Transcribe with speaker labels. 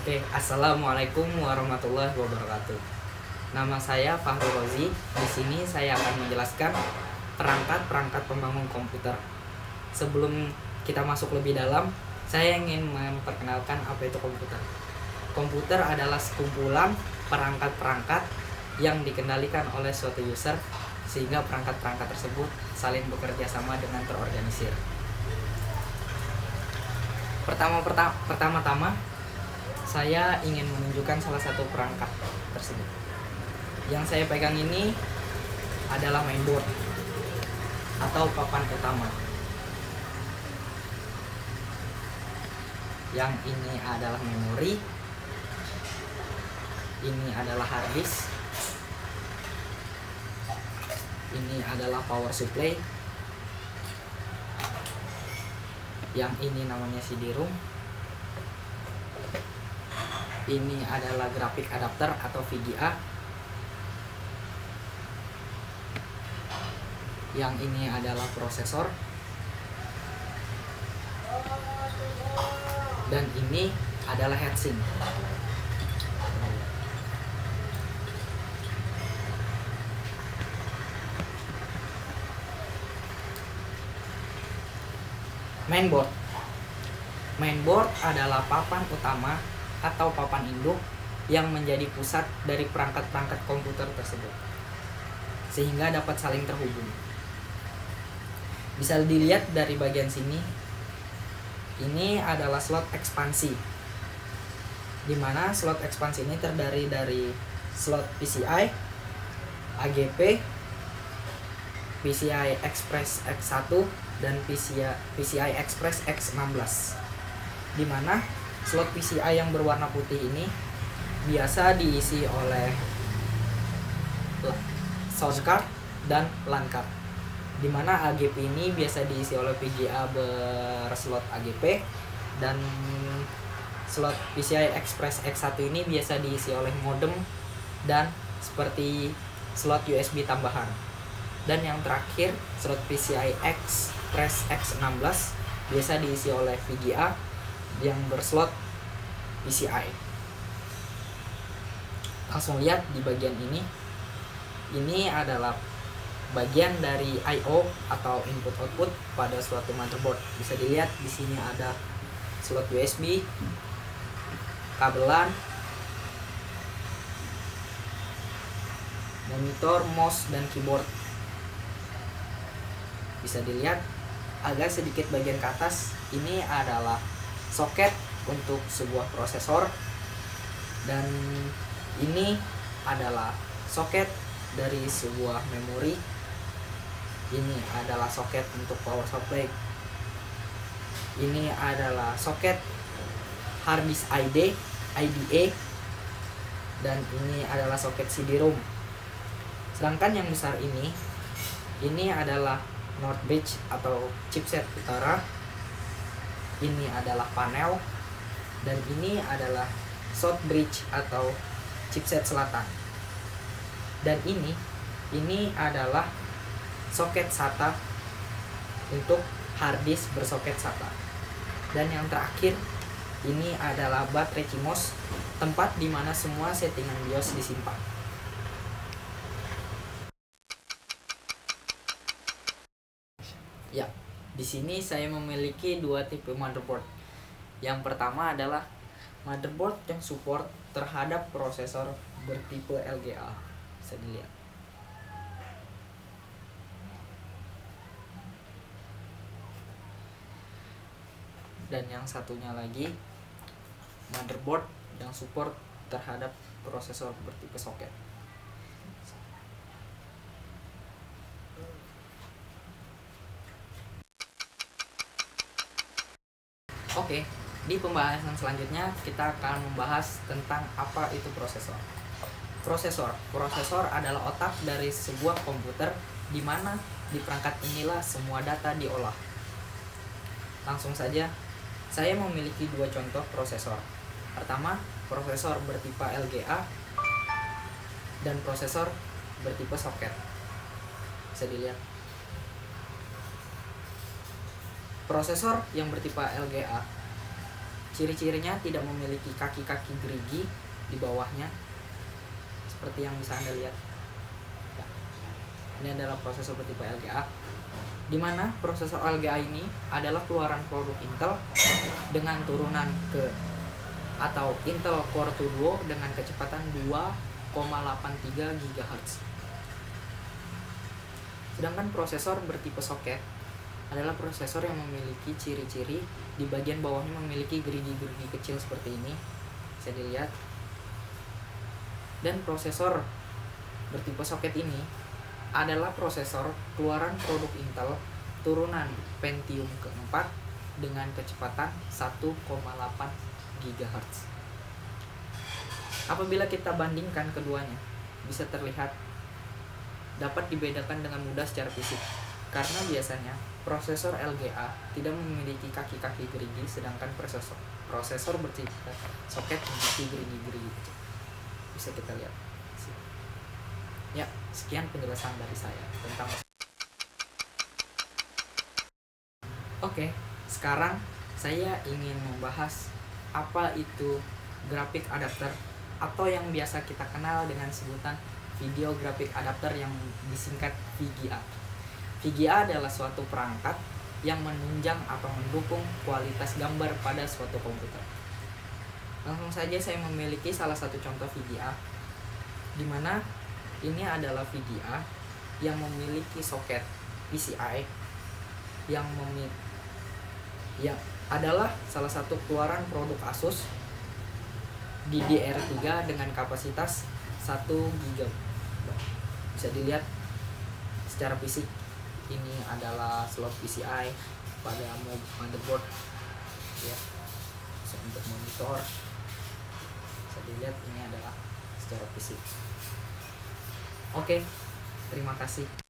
Speaker 1: Oke, assalamualaikum warahmatullahi wabarakatuh. Nama saya Fahru Rozi. Di sini saya akan menjelaskan perangkat-perangkat pembangun komputer. Sebelum kita masuk lebih dalam, saya ingin memperkenalkan apa itu komputer. Komputer adalah sekumpulan perangkat-perangkat yang dikendalikan oleh suatu user, sehingga perangkat-perangkat tersebut saling bekerja sama dengan terorganisir. Pertama-tama saya ingin menunjukkan salah satu perangkat tersebut. Yang saya pegang ini adalah mainboard atau papan utama. Yang ini adalah memori. Ini adalah hard disk. Ini adalah power supply. Yang ini namanya CD-ROM. Ini adalah graphic adapter atau VGA. Yang ini adalah prosesor. Dan ini adalah heatsink. Mainboard adalah papan utama atau papan induk yang menjadi pusat dari perangkat-perangkat komputer tersebut, sehingga dapat saling terhubung. Bisa dilihat dari bagian sini. Ini adalah slot ekspansi, di mana slot ekspansi ini terdiri dari slot PCI, AGP, PCI Express X1, dan PCI Express X16, di mana slot PCI yang berwarna putih ini biasa diisi oleh sound card dan LAN card, di mana AGP ini biasa diisi oleh VGA berslot AGP, dan slot PCI Express X1 ini biasa diisi oleh modem dan seperti slot USB tambahan. Dan yang terakhir, slot PCI Express X16 biasa diisi oleh VGA yang berslot PCI. Langsung lihat di bagian ini. Ini adalah bagian dari I/O atau input output pada suatu motherboard. Bisa dilihat di sini ada slot USB, kabel LAN, monitor, mouse, dan keyboard. Bisa dilihat agak sedikit bagian ke atas, ini adalah soket untuk sebuah prosesor, dan ini adalah soket dari sebuah memori. Ini adalah soket untuk power supply. Ini adalah soket hard disk IDE, dan ini adalah soket CD-ROM. Sedangkan yang besar ini adalah North Bridge atau chipset utara. Ini adalah panel, dan ini adalah South Bridge atau chipset selatan. Dan ini adalah soket SATA untuk hard disk bersoket SATA. Dan yang terakhir, ini adalah baterai CMOS, tempat di mana semua settingan BIOS disimpan. Ya, di sini saya memiliki dua tipe motherboard. Yang pertama adalah motherboard yang support terhadap prosesor bertipe LGA. Bisa dilihat. Dan yang satunya lagi motherboard yang support terhadap prosesor bertipe soket. Oke, di pembahasan selanjutnya kita akan membahas tentang apa itu prosesor. Prosesor adalah otak dari sebuah komputer, di mana di perangkat inilah semua data diolah. Langsung saja, saya memiliki dua contoh prosesor. Pertama, prosesor bertipe LGA dan prosesor bertipe soket. Bisa dilihat. Prosesor yang bertipe LGA Ciri-cirinya tidak memiliki kaki-kaki gerigi di bawahnya seperti yang bisa Anda lihat. Ya. Ini adalah prosesor bertipe LGA, di mana prosesor LGA ini adalah keluaran produk Intel dengan turunan ke atau Intel Core 2 Duo dengan kecepatan 2,83 GHz. Sedangkan prosesor bertipe soket adalah prosesor yang memiliki ciri-ciri di bagian bawahnya memiliki gerigi-gerigi kecil seperti ini, bisa dilihat. Dan prosesor bertipe soket ini adalah prosesor keluaran produk Intel turunan Pentium keempat dengan kecepatan 1,8 GHz. Apabila kita bandingkan keduanya, bisa terlihat dapat dibedakan dengan mudah secara fisik, karena biasanya prosesor LGA tidak memiliki kaki-kaki gerigi, sedangkan prosesor bertipe soket memiliki gerigi-gerigi kecil. Bisa kita lihat. Ya, sekian penjelasan dari saya tentang. Oke, sekarang saya ingin membahas apa itu graphic adapter atau yang biasa kita kenal dengan sebutan video graphic adapter yang disingkat VGA. VGA adalah suatu perangkat yang menunjang atau mendukung kualitas gambar pada suatu komputer. Langsung saja saya memiliki salah satu contoh VGA, di mana ini adalah VGA yang memiliki soket PCI yang adalah salah satu keluaran produk Asus DDR3 dengan kapasitas 1 GB. Bisa dilihat secara fisik, ini adalah slot PCI pada motherboard ya. Untuk monitor bisa dilihat ini adalah secara fisik. Oke, terima kasih.